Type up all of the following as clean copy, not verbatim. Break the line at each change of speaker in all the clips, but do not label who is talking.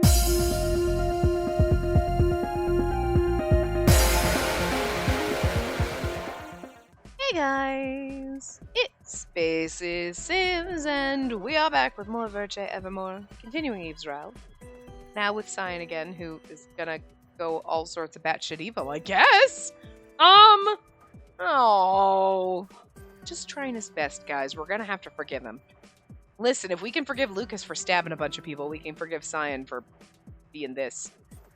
Hey guys, it's Spaces Sims, and we are back with more Virche Evermore, continuing Eve's route. Now with Cyan again, who is gonna go all sorts of batshit evil, I guess. Oh, just trying his best, guys. We're gonna have to forgive him. Listen, if we can forgive Lucas for stabbing a bunch of people, we can forgive Cyan for being this.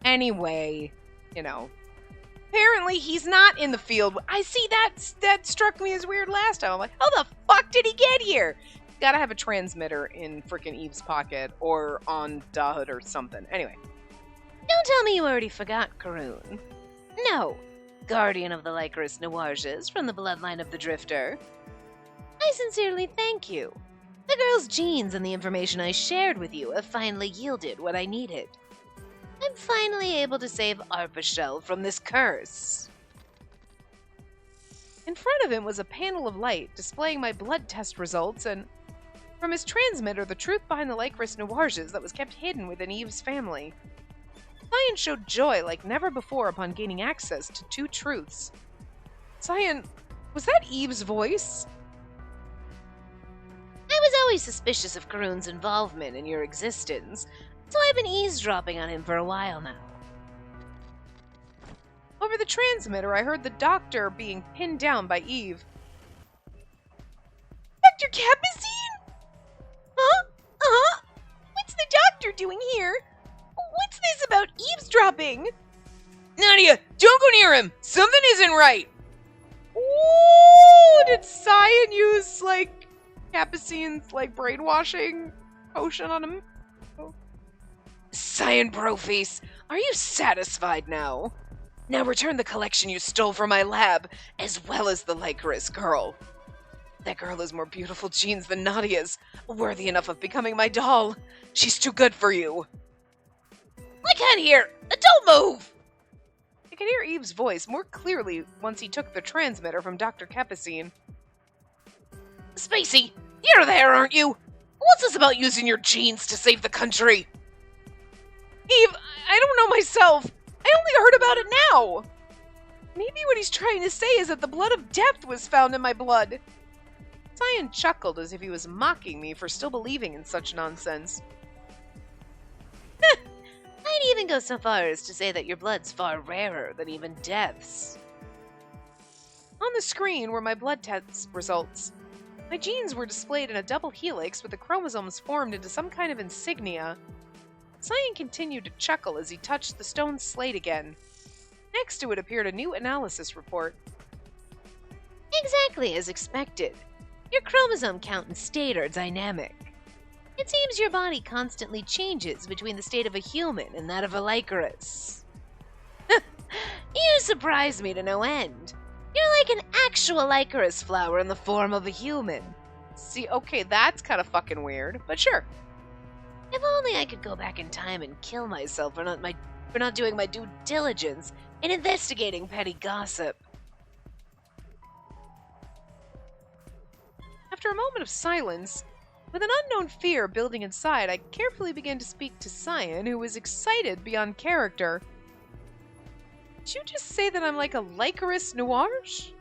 Anyway, apparently he's not in the field. I see that struck me as weird last time. I'm like, how the fuck did he get here? Gotta have a transmitter in frickin' Eve's pocket or on Dahood or something. Anyway. Don't tell me you already forgot, Karoon. No. Guardian of the Lycoris Noirges from the bloodline of the Drifter. I sincerely thank you. The girl's genes and the information I shared with you have finally yielded what I needed. I'm finally able to save Arpashell from this curse. In front of him was a panel of light displaying my blood test results, and from his transmitter, the truth behind the Lycoris Noirges that was kept hidden within Eve's family. Cyan showed joy like never before upon gaining access to two truths. Cyan, was that Eve's voice? I was always suspicious of Karoon's involvement in your existence, so I've been eavesdropping on him for a while now. Over the transmitter, I heard the doctor being pinned down by Eve. Dr. Capucine? Huh? Uh-huh. What's the doctor doing here? What's this about eavesdropping? Nadia, don't go near him! Something isn't right! Ooh, did Cyan use, Capucine's, brainwashing potion on him? Oh. Cyan Broface, are you satisfied now? Now return the collection you stole from my lab, as well as the Lycoris girl. That girl has more beautiful genes than Nadia's, worthy enough of becoming my doll. She's too good for you. I can't hear! Don't move! I could hear Eve's voice more clearly once he took the transmitter from Dr. Capucine. Spacey, you're there, aren't you? What's this about using your genes to save the country? Eve, I don't know myself. I only heard about it now. Maybe what he's trying to say is that the blood of death was found in my blood. Cyan chuckled as if he was mocking me for still believing in such nonsense. I'd even go so far as to say that your blood's far rarer than even death's. On the screen were my blood test results. My genes were displayed in a double helix with the chromosomes formed into some kind of insignia. Cyan continued to chuckle as he touched the stone slate again. Next to it appeared a new analysis report. Exactly as expected. Your chromosome count and state are dynamic. It seems your body constantly changes between the state of a human and that of a Lycoris. You surprise me to no end. You're like an actual Lycoris flower in the form of a human. See, okay, that's kind of fucking weird, but sure. If only I could go back in time and kill myself for not doing my due diligence in investigating petty gossip. After a moment of silence, with an unknown fear building inside, I carefully began to speak to Cyan, who was excited beyond character. Did you just say that I'm like a Lycoris Noirge?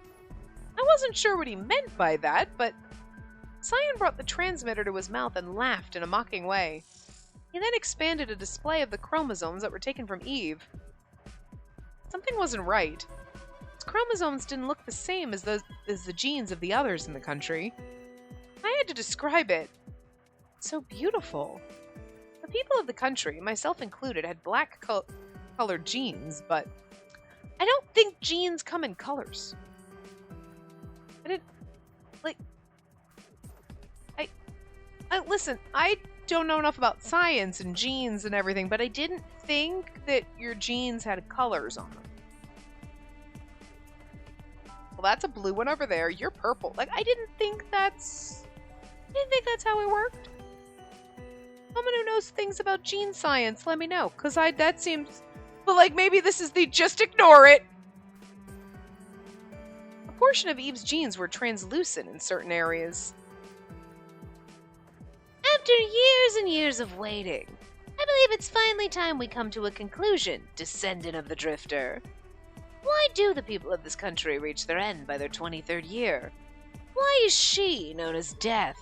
I wasn't sure what he meant by that, but Cyan brought the transmitter to his mouth and laughed in a mocking way. He then expanded a display of the chromosomes that were taken from Eve. Something wasn't right. His chromosomes didn't look the same as the genes of the others in the country. I had to describe it. So beautiful. The people of the country, myself included, had black colored genes, but I don't think genes come in colors. Listen, I don't know enough about science and genes and everything, but I didn't think that your genes had colors on them. Well, that's a blue one over there. You're purple. I didn't think that's how it worked. Someone who knows things about gene science, let me know, because that seems... But, maybe this is the just ignore it! A portion of Eve's genes were translucent in certain areas. After years and years of waiting, I believe it's finally time we come to a conclusion, descendant of the Drifter. Why do the people of this country reach their end by their 23rd year? Why is she known as Death?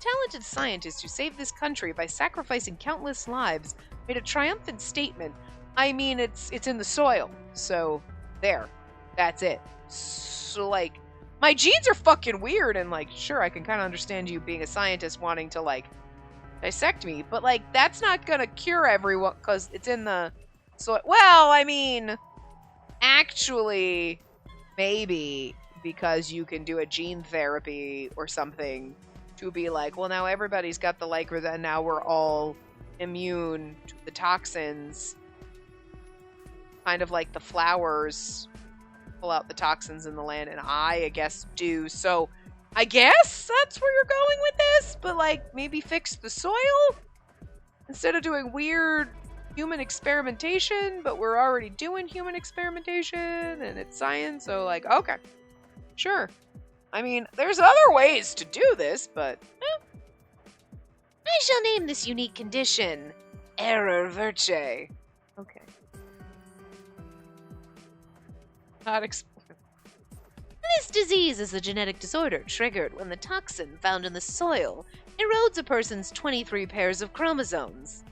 Talented scientist who saved this country by sacrificing countless lives made a triumphant statement. I mean, it's in the soil, so there. That's it. So, like, my genes are fucking weird, and, like, sure, I can kind of understand you being a scientist wanting to, like, dissect me, but, like, that's not gonna cure everyone, because it's in the soil. Well, I mean, actually, maybe, because you can do a gene therapy or something to be like, well, now everybody's got the Lycra, and now we're all immune to the toxins. Kind of like the flowers pull out the toxins in the land, and I guess do. So I guess that's where you're going with this, but like maybe fix the soil instead of doing weird human experimentation, but we're already doing human experimentation and it's science, so like, okay, sure. I mean, there's other ways to do this, but I shall name this unique condition Error Virche. Okay. Not This disease is a genetic disorder triggered when the toxin found in the soil erodes a person's 23 pairs of chromosomes.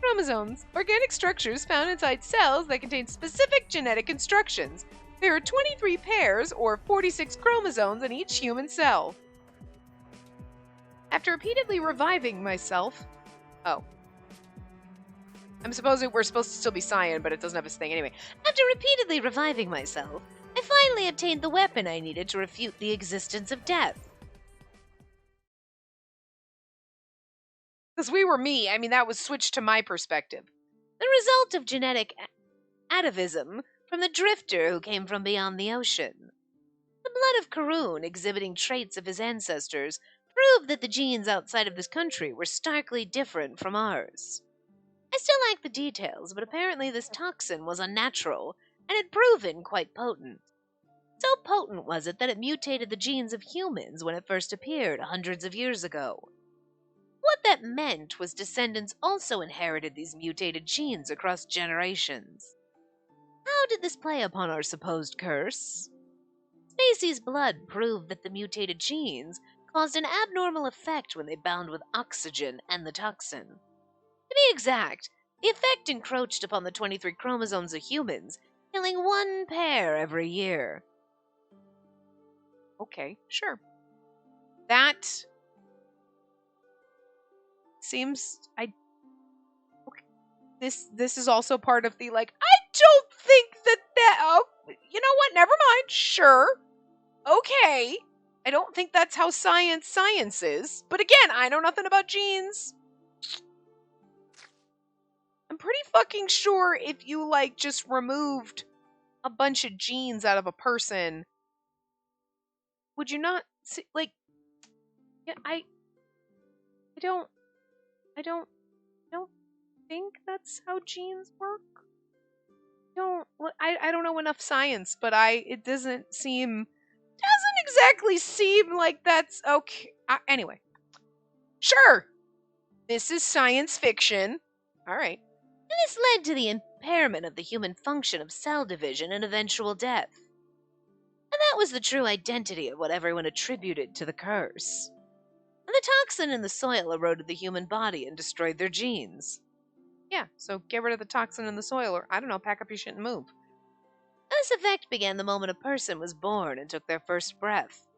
Chromosomes, organic structures found inside cells that contain specific genetic instructions. There are 23 pairs, or 46 chromosomes, in each human cell. After repeatedly reviving myself... Oh. I'm supposing we're supposed to still be cyan, but it doesn't have his thing anyway. After repeatedly reviving myself, I finally obtained the weapon I needed to refute the existence of death. Because we were me, I mean, that was switched to my perspective. The result of genetic atavism from the drifter who came from beyond the ocean. The blood of Karun, exhibiting traits of his ancestors, proved that the genes outside of this country were starkly different from ours. I still lack the details, but apparently this toxin was unnatural and had proven quite potent. So potent was it that it mutated the genes of humans when it first appeared hundreds of years ago. What that meant was descendants also inherited these mutated genes across generations. How did this play upon our supposed curse? Spacey's blood proved that the mutated genes caused an abnormal effect when they bound with oxygen and the toxin. To be exact, the effect encroached upon the 23 chromosomes of humans, killing one pair every year. Okay, sure. That seems... Okay. This is also part of the, like, I don't think that... Oh, you know what? Never mind. Sure. Okay. I don't think that's how science is. But again, I know nothing about genes. I'm pretty fucking sure if you, like, just removed a bunch of genes out of a person, would you not see, like, yeah, I don't think that's how genes work. I don't know enough science, but it doesn't exactly seem like that's okay. Anyway, sure, this is science fiction. All right. And this led to the impairment of the human function of cell division and eventual death. And that was the true identity of what everyone attributed to the curse. And the toxin in the soil eroded the human body and destroyed their genes. Yeah, so get rid of the toxin in the soil, or, I don't know, pack up your shit and move. This effect began the moment a person was born and took their first breath.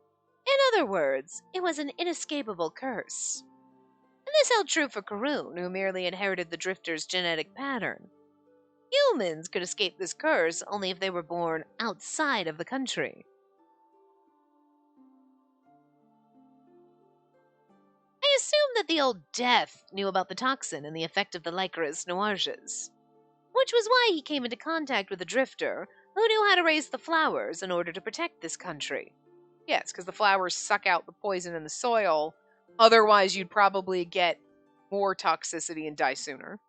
In other words, it was an inescapable curse. And this held true for Karun, who merely inherited the drifter's genetic pattern. Humans could escape this curse only if they were born outside of the country. I assumed that the old Death knew about the toxin and the effect of the Lycra's noirs, which was why he came into contact with the drifter, who knew how to raise the flowers in order to protect this country. Yes, because the flowers suck out the poison in the soil. Otherwise, you'd probably get more toxicity and die sooner.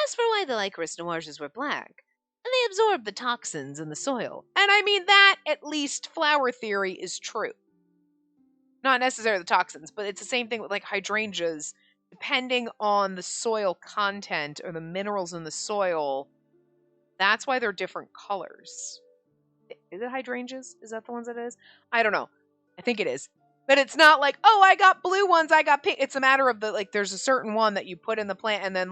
As for why the Lycra noirs were black, and they absorbed the toxins in the soil. And I mean, that, at least, flower theory is true. Not necessarily the toxins, but it's the same thing with, like, hydrangeas. depending on the soil content or the minerals in the soil, that's why they're different colors. Is it hydrangeas? Is that the ones that it is? I don't know. I think it is. But it's not like, oh, I got blue ones, I got pink. It's a matter of there's a certain one that you put in the plant, and then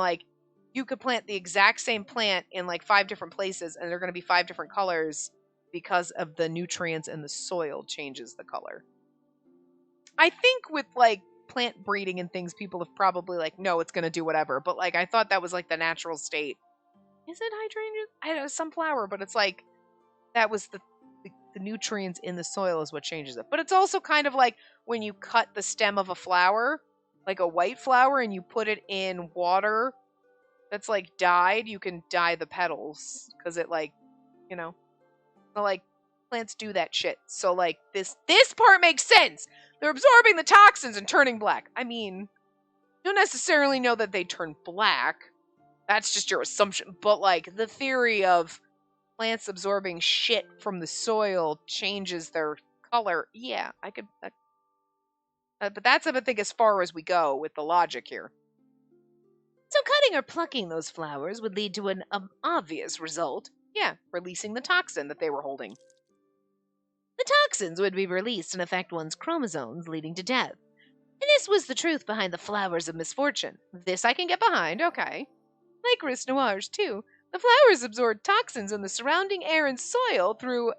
you could plant the exact same plant in 5 different places, and they're going to be 5 different colors because of the nutrients in the soil changes the color. I think with plant breeding and things, people have probably no, it's going to do whatever. But I thought that was the natural state. Is it hydrangeas? I know some flower, but it's that was the nutrients in the soil is what changes it. But it's also kind of like when you cut the stem of a flower, like a white flower, and you put it in water that's dyed, you can dye the petals because it so plants do that shit. So this part makes sense. They're absorbing the toxins and turning black. I mean, don't necessarily know that they turn black. That's just your assumption. But the theory of plants absorbing shit from the soil changes their color. Yeah, I could. But that's, I think, as far as we go with the logic here. So cutting or plucking those flowers would lead to an obvious result. Yeah, releasing the toxin that they were holding. The toxins would be released and affect one's chromosomes, leading to death. And this was the truth behind the flowers of misfortune. This I can get behind, okay. Like Ris Noirs, too, the flowers absorb toxins in the surrounding air and soil through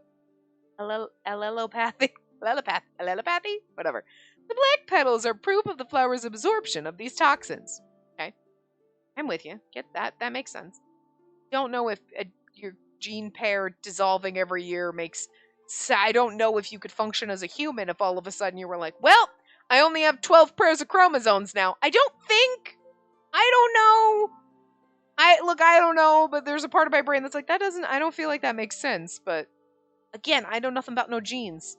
allelopathy? Whatever. The black petals are proof of the flower's absorption of these toxins. Okay. I'm with you. Get that. That makes sense. Don't know if your gene pair dissolving every year makes... I don't know if you could function as a human if all of a sudden you were like, well, I only have 12 pairs of chromosomes now. I don't think... I don't know... I don't know, but there's a part of my brain that's I don't feel like that makes sense, but again, I know nothing about no genes.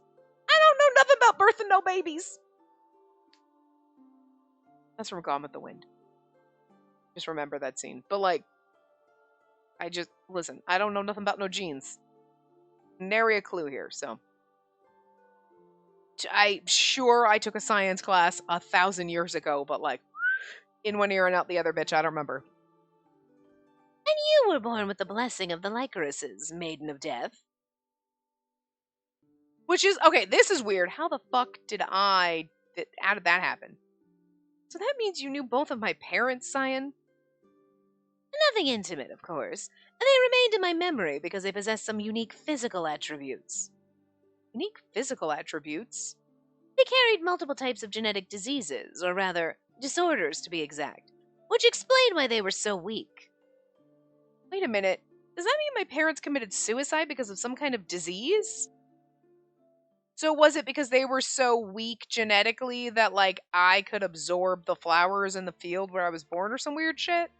I don't know nothing about birthing no babies. That's from Gone with the Wind. Just remember that scene. But listen, I don't know nothing about no genes. Nary a clue here, so. I took a science class 1,000 years ago, but in one ear and out the other, bitch, I don't remember. And you were born with the blessing of the Lycorises, Maiden of Death. Which is, okay, this is weird. How the fuck how did that happen? So that means you knew both of my parents, Cyan? Nothing intimate, of course. They remained in my memory because they possess some unique physical attributes. Unique physical attributes? They carried multiple types of genetic diseases, or rather, disorders to be exact, which explained why they were so weak. Wait a minute. Does that mean my parents committed suicide because of some kind of disease? So was it because they were so weak genetically that, I could absorb the flowers in the field where I was born or some weird shit?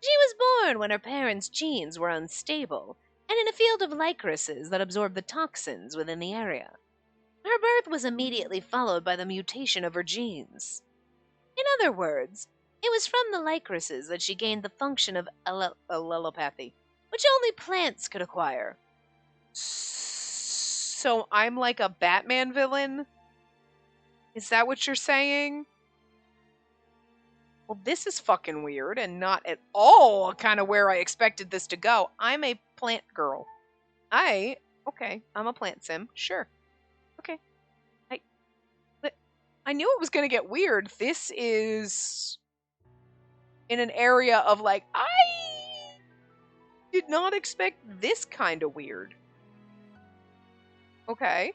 She was born when her parents' genes were unstable, and in a field of lycorises that absorbed the toxins within the area. Her birth was immediately followed by the mutation of her genes. In other words, it was from the lycorises that she gained the function of allelopathy, which only plants could acquire. So I'm like a Batman villain? Is that what you're saying? Well, this is fucking weird and not at all kind of where I expected this to go. I'm a plant girl. Okay, I'm a plant sim. Sure. Okay. I knew it was going to get weird. This is in an area of I did not expect this kind of weird. Okay.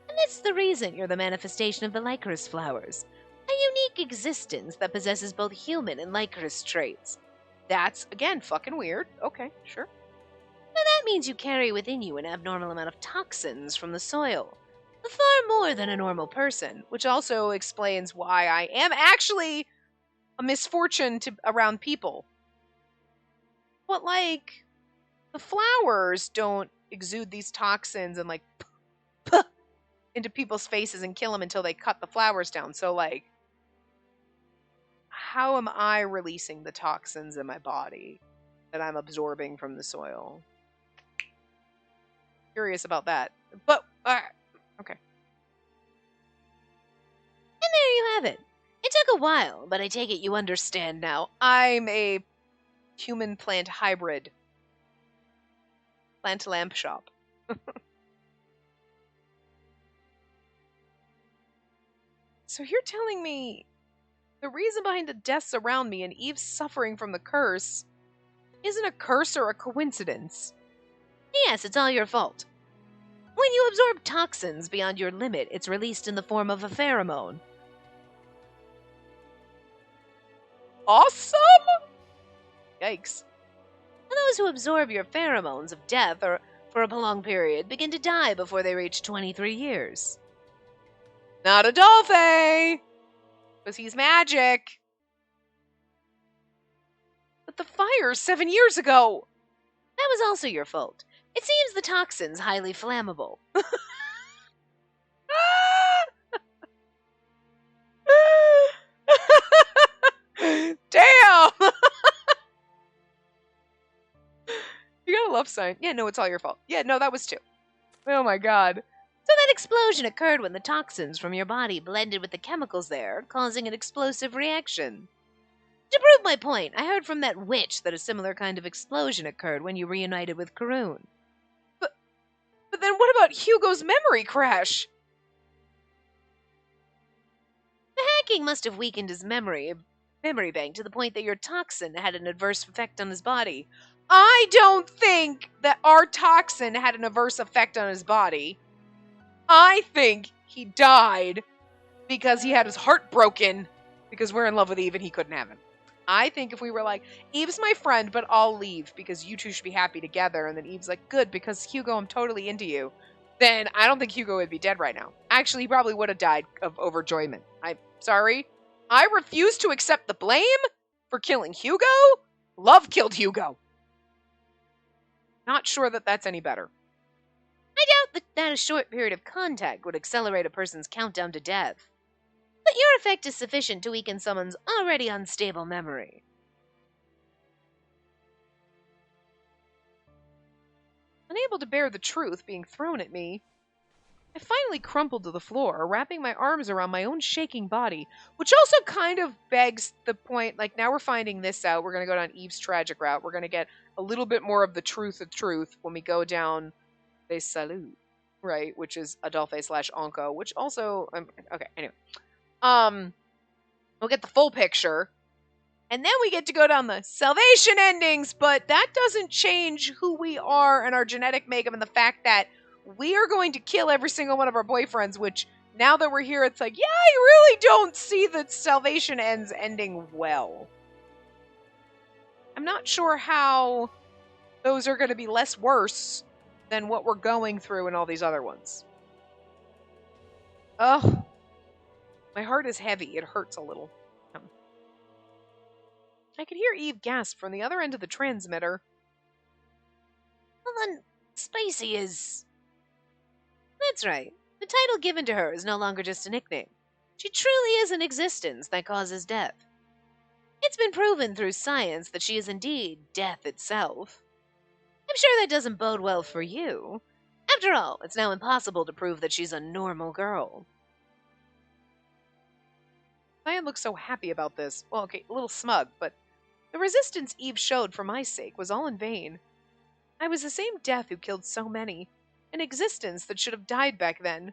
And that's the reason you're the manifestation of the licorice flowers. A unique existence that possesses both human and licorice traits. That's, again, fucking weird. Okay, sure. Now that means you carry within you an abnormal amount of toxins from the soil. Far more than a normal person, which also explains why I am actually a misfortune around people. But, the flowers don't exude these toxins and, into people's faces and kill them until they cut the flowers down. So, how am I releasing the toxins in my body that I'm absorbing from the soil? Curious about that. But, okay. And there you have it. It took a while, but I take it you understand now. I'm a human-plant hybrid. Plant lamp shop. So you're telling me the reason behind the deaths around me and Eve's suffering from the curse isn't a curse or a coincidence? Yes, it's all your fault. When you absorb toxins beyond your limit, it's released in the form of a pheromone. Awesome! Yikes. And those who absorb your pheromones of death or for a prolonged period begin to die before they reach 23 years. Not Adolphe! Because he's magic. But the fire 7 years ago! That was also your fault. It seems the toxin's highly flammable. Damn! You got a love sign. Yeah, no, it's all your fault. Yeah, no, that was two. Oh my god. So that explosion occurred when the toxins from your body blended with the chemicals there, causing an explosive reaction. To prove my point, I heard from that witch that a similar kind of explosion occurred when you reunited with Karun. But then what about Hugo's memory crash? The hacking must have weakened his memory bank to the point that your toxin had an adverse effect on his body. I don't think that our toxin had an adverse effect on his body. I think he died because he had his heart broken because we're in love with Eve and he couldn't have him. I think if we were like, Eve's my friend, but I'll leave because you two should be happy together, and then Eve's like, good, because Hugo, I'm totally into you, then I don't think Hugo would be dead right now. Actually, he probably would have died of overjoyment. I'm sorry. I refuse to accept the blame for killing Hugo. Love killed Hugo. Not sure that that's any better. I doubt that a short period of contact would accelerate a person's countdown to death. But your effect is sufficient to weaken someone's already unstable memory. Unable to bear the truth being thrown at me, I finally crumpled to the floor, wrapping my arms around my own shaking body, which also kind of begs the point, like, now we're finding this out, we're going to go down Eve's tragic route, we're going to get a little bit more of the truth when we go down Les Salut, right, which is Adolphe/Onco, which also, okay, anyway. We'll get the full picture. And then we get to go down the salvation endings, but that doesn't change who we are and our genetic makeup and the fact that we are going to kill every single one of our boyfriends, which now that we're here, it's like, yeah, I really don't see the salvation ends ending well. I'm not sure how those are going to be less worse than what we're going through in all these other ones. Ugh. My heart is heavy. It hurts a little. I could hear Eve gasp from the other end of the transmitter. Well, then, Spacey is... That's right. The title given to her is no longer just a nickname. She truly is an existence that causes death. It's been proven through science that she is indeed death itself. I'm sure that doesn't bode well for you. After all, it's now impossible to prove that she's a normal girl. Cyan looks so happy about this. Well, okay, a little smug, but the resistance Eve showed for my sake was all in vain. I was the same death who killed so many, an existence that should have died back then.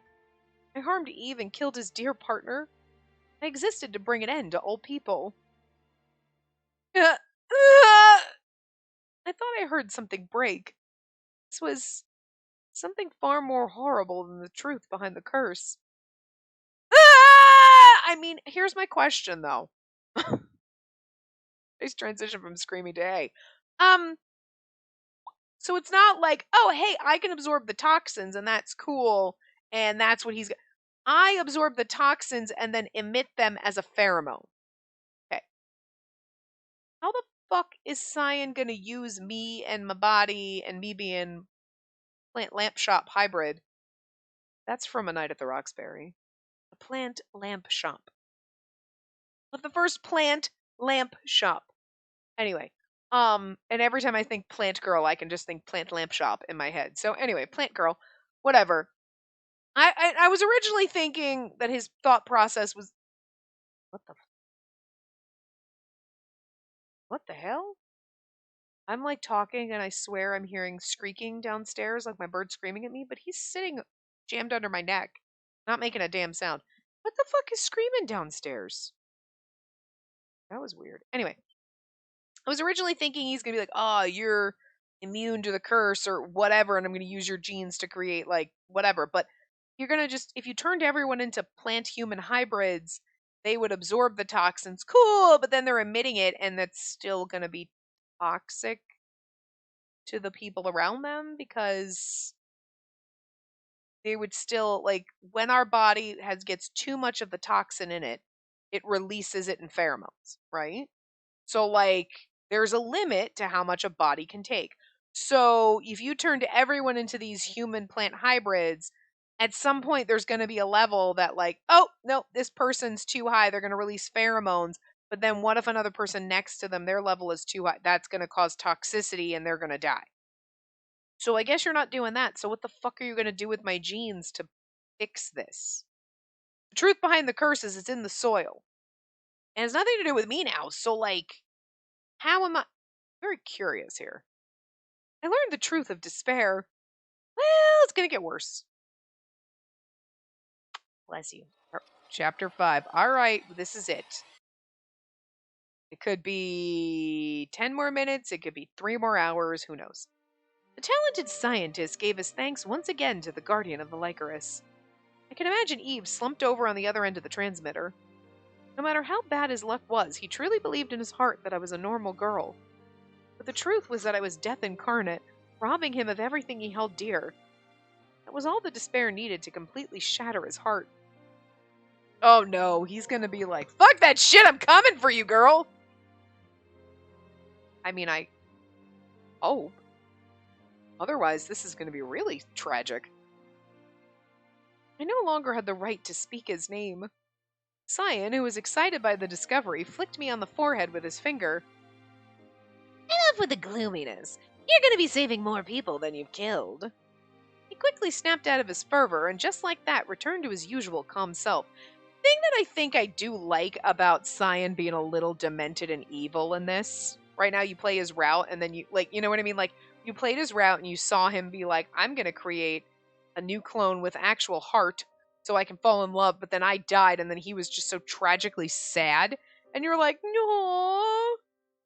I harmed Eve and killed his dear partner. I existed to bring an end to all people. I thought I heard something break. This was something far more horrible than the truth behind the curse. I mean, here's my question, though. Nice transition from screaming to hey. So it's not like, oh, hey, I can absorb the toxins and that's cool, and that's what he's... I absorb the toxins and then emit them as a pheromone. Okay. How the fuck is Cyan gonna use me and my body and me being plant lamp shop hybrid? That's from A Night at the Roxbury. A plant lamp shop. But the first plant lamp shop. Anyway, and every time I think plant girl, I can just think plant lamp shop in my head. So anyway, plant girl, whatever. I was originally thinking that his thought process was What the what the hell? I'm like talking and I swear I'm hearing squeaking downstairs, like my bird screaming at me, but he's sitting jammed under my neck, not making a damn sound. What the fuck is screaming downstairs? That was weird. Anyway, I was originally thinking he's gonna be like, oh, you're immune to the curse or whatever, and I'm gonna use your genes to create like whatever. But you're gonna just if you turned everyone into plant human hybrids, they would absorb the toxins. Cool, but then they're emitting it and that's still gonna be toxic to the people around them because they would still like when our body has gets too much of the toxin in it, it releases it in pheromones, right? So like there's a limit to how much a body can take. So if you turned everyone into these human plant hybrids, at some point there's going to be a level that like, oh, no, this person's too high, they're going to release pheromones. But then what if another person next to them, their level is too high? That's going to cause toxicity and they're going to die. So I guess you're not doing that. So what the fuck are you going to do with my genes to fix this? The truth behind the curse is it's in the soil. And it's nothing to do with me now. So like, how am I very curious here? I learned the truth of despair. Well, it's going to get worse. Bless you. Chapter 5. All right, this is it. It could be 10 more minutes. It could be 3 more hours. Who knows? The talented scientist gave his thanks once again to the guardian of the Lycoris. I can imagine Eve slumped over on the other end of the transmitter. No matter how bad his luck was, he truly believed in his heart that I was a normal girl. But the truth was that I was death incarnate, robbing him of everything he held dear. That was all the despair needed to completely shatter his heart. Oh no, he's gonna be like, fuck that shit, I'm coming for you, girl! I mean, I hope. Otherwise, this is gonna be really tragic. I no longer had the right to speak his name. Cyan, who was excited by the discovery, flicked me on the forehead with his finger. Enough with the gloominess. You're gonna be saving more people than you've killed. He quickly snapped out of his fervor and just like that returned to his usual calm self. Thing that I think I do like about Cyan being a little demented and evil in this. Right now you play his route and then you like you know what I mean? Like you played his route and you saw him be like, I'm gonna create a new clone with actual heart so I can fall in love, but then I died and then he was just so tragically sad. And you're like, no,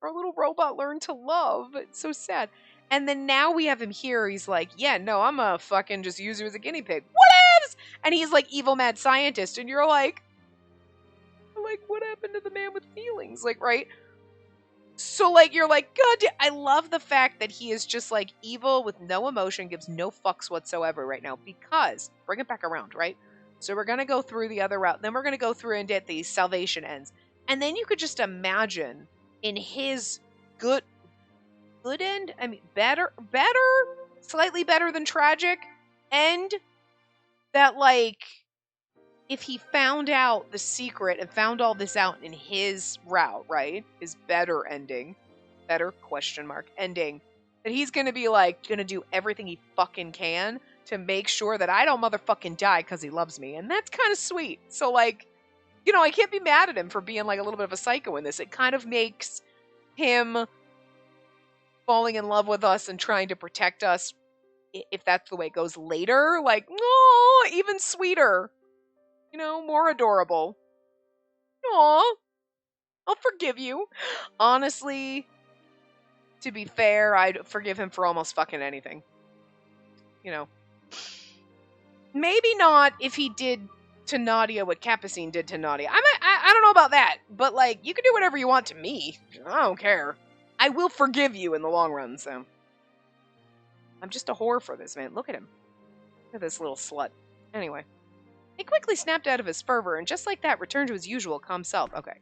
our little robot learned to love. It's so sad. And then now we have him here. He's like, yeah, no, I'm a fucking just use you as a guinea pig. Whatevs! And he's like evil mad scientist. And you're like, what happened to the man with feelings? Like, right? So, like, you're like, God, I love the fact that he is just like evil with no emotion, gives no fucks whatsoever right now. Because, bring it back around, right? So, we're going to go through the other route. Then we're going to go through and get these salvation ends. And then you could just imagine in his good end, I mean, better, slightly better than tragic end, that, like, if he found out the secret and found all this out in his route, right? His better ending, better question mark ending, that he's gonna be like, gonna do everything he fucking can to make sure that I don't motherfucking die because he loves me. And that's kind of sweet. So, like, you know, I can't be mad at him for being like a little bit of a psycho in this. It kind of makes him falling in love with us and trying to protect us, if that's the way it goes later, like, oh, even sweeter. You know, more adorable. Aw, I'll forgive you. Honestly, to be fair, I'd forgive him for almost fucking anything. You know. Maybe not if he did to Nadia what Capucine did to Nadia. I don't know about that, but, like, you can do whatever you want to me. I don't care. I will forgive you in the long run, so. I'm just a whore for this, man. Look at him. Look at this little slut. Anyway. He quickly snapped out of his fervor and just like that returned to his usual calm self. Okay.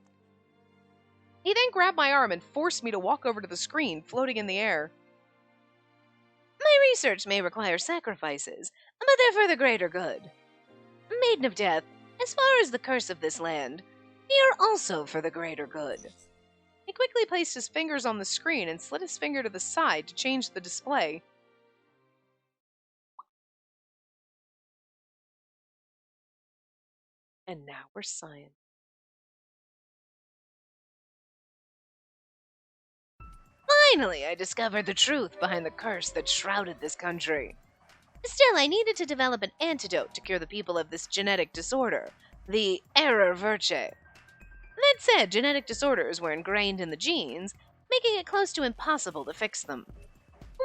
He then grabbed my arm and forced me to walk over to the screen floating in the air. My research may require sacrifices, but they're for the greater good. Maiden of Death, as far as the curse of this land, we are also for the greater good. He quickly placed his fingers on the screen and slid his finger to the side to change the display. And now we're Cyan. Finally, I discovered the truth behind the curse that shrouded this country. Still, I needed to develop an antidote to cure the people of this genetic disorder, the error Virche. That said, genetic disorders were ingrained in the genes, making it close to impossible to fix them.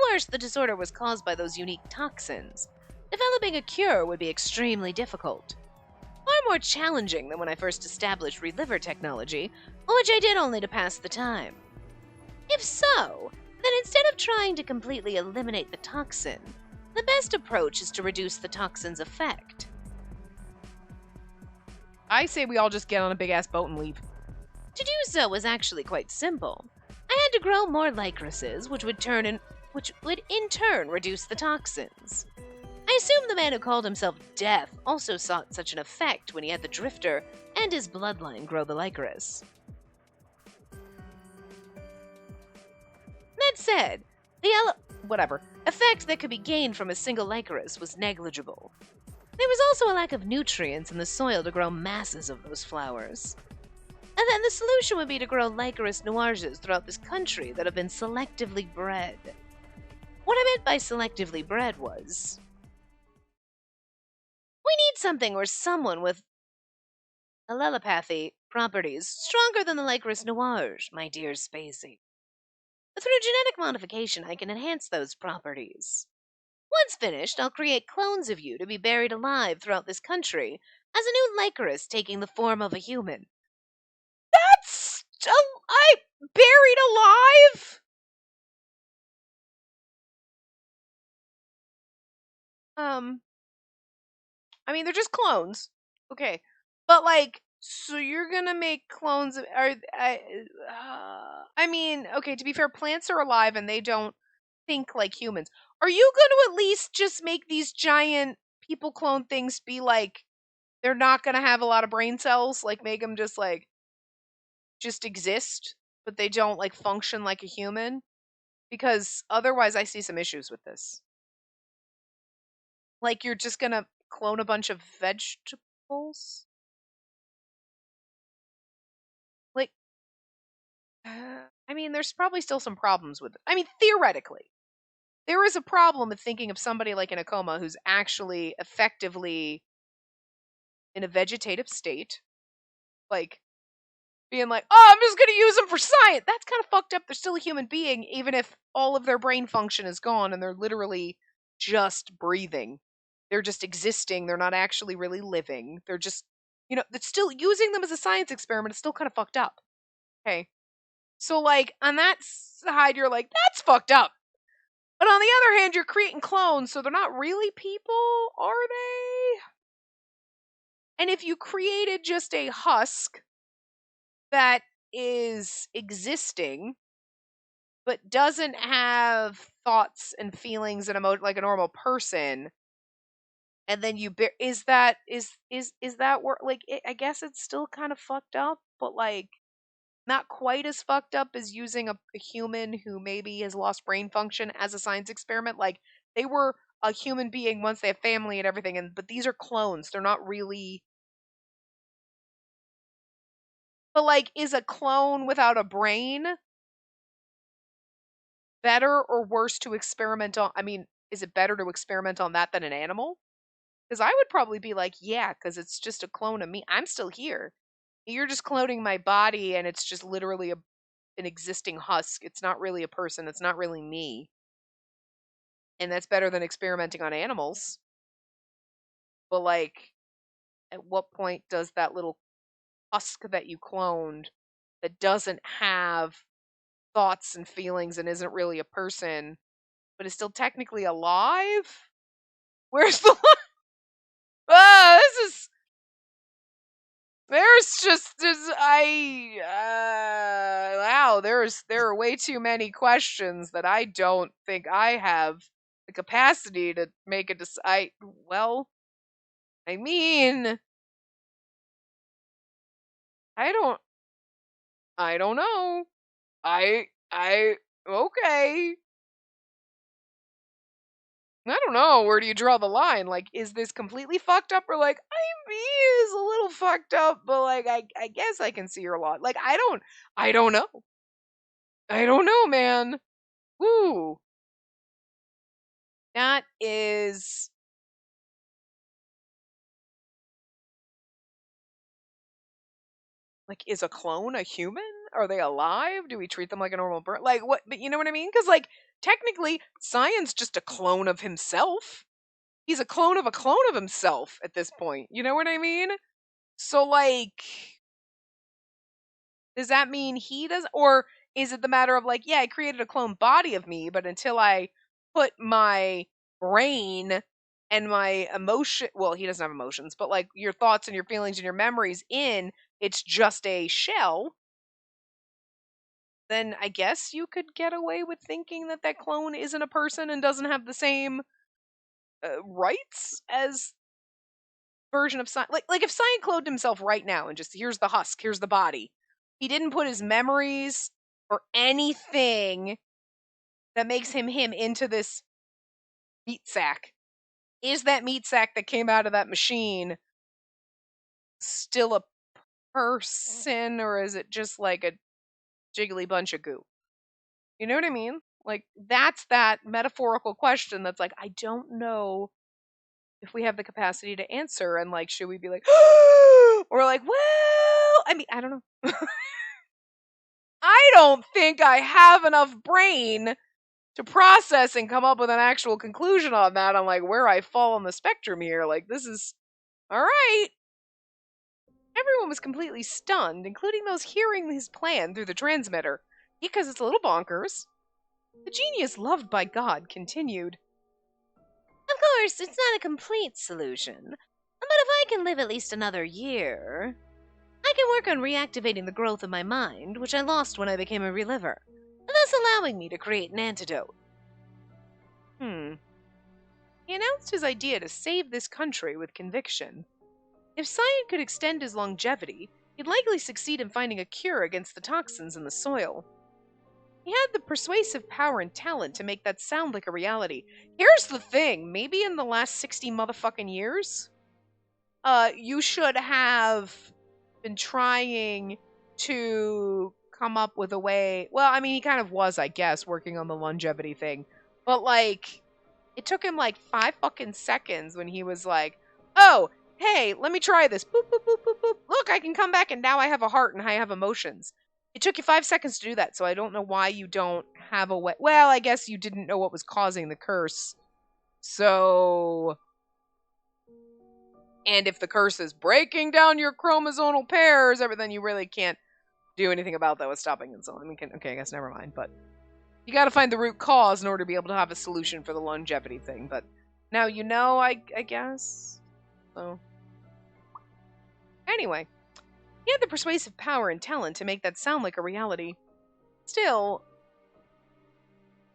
Worse, the disorder was caused by those unique toxins. Developing a cure would be extremely difficult. Far more challenging than when I first established reliver technology, which I did only to pass the time. If so, then instead of trying to completely eliminate the toxin, the best approach is to reduce the toxin's effect. I say we all just get on a big ass boat and leave. To do so was actually quite simple. I had to grow more lycrases, which would in turn reduce the toxins. I assume the man who called himself Death also sought such an effect when he had the Drifter and his bloodline grow the lycras. That said, the effect that could be gained from a single lycras was negligible. There was also a lack of nutrients in the soil to grow masses of those flowers. And then the solution would be to grow Lycaris noirs throughout this country that have been selectively bred. What I meant by selectively bred was, we need something where someone with allelopathy properties stronger than the Lycaris noirs, my dear Spacey. Through genetic modification, I can enhance those properties. Once finished, I'll create clones of you to be buried alive throughout this country as a new Lycaris taking the form of a human. I buried alive? I mean, they're just clones. Okay. But, like, so you're gonna make clones of, I mean, okay, to be fair, plants are alive and they don't think like humans. Are you gonna at least just make these giant people clone things be like, they're not gonna have a lot of brain cells? Like, make them just, like, just exist, but they don't, like, function like a human? Because otherwise I see some issues with this. Like, you're just gonna clone a bunch of vegetables? Like, I mean, there's probably still some problems with it. I mean, theoretically, there is a problem with thinking of somebody like in a coma who's actually effectively in a vegetative state, like, being like, oh, I'm just gonna use them for science. That's kind of fucked up. They're still a human being, even if all of their brain function is gone and they're literally just breathing. They're just existing. They're not actually really living. They're just, it's still using them as a science experiment. It's still kind of fucked up. Okay. So, like, on that side, you're like, that's fucked up. But on the other hand, you're creating clones, so they're not really people, are they? And if you created just a husk that is existing, but doesn't have thoughts and feelings and emotion like a normal person, and then is that work? Like, I guess it's still kind of fucked up, but, like, not quite as fucked up as using a human who maybe has lost brain function as a science experiment. Like, they were a human being once they have family and everything, but these are clones. They're not really. But, like, is a clone without a brain better or worse to experiment on? I mean, is it better to experiment on that than an animal? Because I would probably be like, yeah, because it's just a clone of me. I'm still here. You're just cloning my body, and it's just literally an existing husk. It's not really a person. It's not really me. And that's better than experimenting on animals. But, like, at what point does that little husk that you cloned that doesn't have thoughts and feelings and isn't really a person, but is still technically alive? Where's the ah, this is there's just wow, there are way too many questions that I don't think I have the capacity to make a well, I mean, I don't I don't know. I okay. I don't know. Where do you draw the line? Like, is this completely fucked up, or like, I mean, it's a little fucked up, but like, I guess I can see your lot. Like, I don't know. I don't know, man. Ooh, that is like, is a clone a human? Are they alive? Do we treat them like a normal bird? Like, what? But you know what I mean? Because, like, technically, Cyan's just a clone of himself. He's a clone of a clone of himself at this point. You know what I mean? So, like, does that mean he does? Or is it the matter of, like, yeah, I created a clone body of me, but until I put my brain and my emotion, well, he doesn't have emotions, but like your thoughts and your feelings and your memories in, it's just a shell, then I guess you could get away with thinking that that clone isn't a person and doesn't have the same rights as version of Cyan. Like if Cyan cloned himself right now and just here's the husk, here's the body. He didn't put his memories or anything that makes him him into this meat sack. Is that meat sack that came out of that machine still a person, or is it just like a jiggly bunch of goo? You know what I mean? Like, that's that metaphorical question that's like, I don't know if we have the capacity to answer. And, like, should we be like, or like, well, I mean, I don't know. I don't think I have enough brain to process and come up with an actual conclusion on that. On, like, where I fall on the spectrum here. Like, this is all right. Everyone was completely stunned, including those hearing his plan through the transmitter, because it's a little bonkers. The genius loved by God continued.
Of course, it's not a complete solution, but if I can live at least another year, I can work on reactivating the growth of my mind, which I lost when I became a reliver, thus allowing me to create an antidote.
He announced his idea to save this country with conviction. If Cyan could extend his longevity, he'd likely succeed in finding a cure against the toxins in the soil. He had the persuasive power and talent to make that sound like a reality. Here's the thing, maybe in the last 60 motherfucking years, you should have been trying to come up with a way. Well, I mean, he kind of was, I guess, working on the longevity thing. But, like, it took him, like, 5 fucking seconds when he was like, oh, hey, let me try this. Boop, boop, boop, boop, boop. Look, I can come back and now I have a heart and I have emotions. It took you 5 seconds to do that, so I don't know why you don't have a way. Well, I guess you didn't know what was causing the curse. So. And if the curse is breaking down your chromosomal pairs, then you really can't do anything about that with stopping and so on. I mean, okay, I guess never mind. But you got to find the root cause in order to be able to have a solution for the longevity thing. But now you know, I guess. So. Anyway, he had the persuasive power and talent to make that sound like a reality. Still,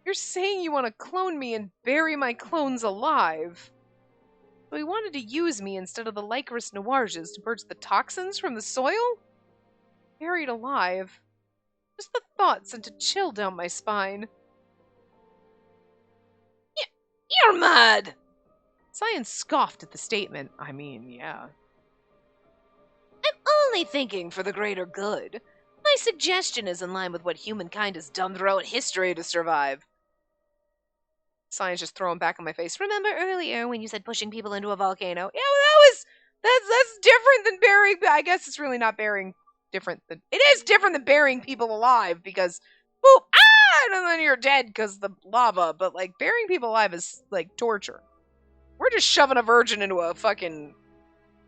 you're saying you want to clone me and bury my clones alive. So he wanted to use me instead of the Lycoris noirs to purge the toxins from the soil? Buried alive. Just the thought sent a chill down my spine.
You're mad!
Cyan scoffed at the statement. I mean, yeah.
I'm only thinking for the greater good. My suggestion is in line with what humankind has done throughout history to survive.
Cyan's just throwing back in my face.
Remember earlier when you said pushing people into a volcano?
Yeah, well, that's different than burying. I guess it's really not burying. It is different than burying people alive because, boop, and then you're dead because the lava. But like burying people alive is like torture. We're just shoving a virgin into a fucking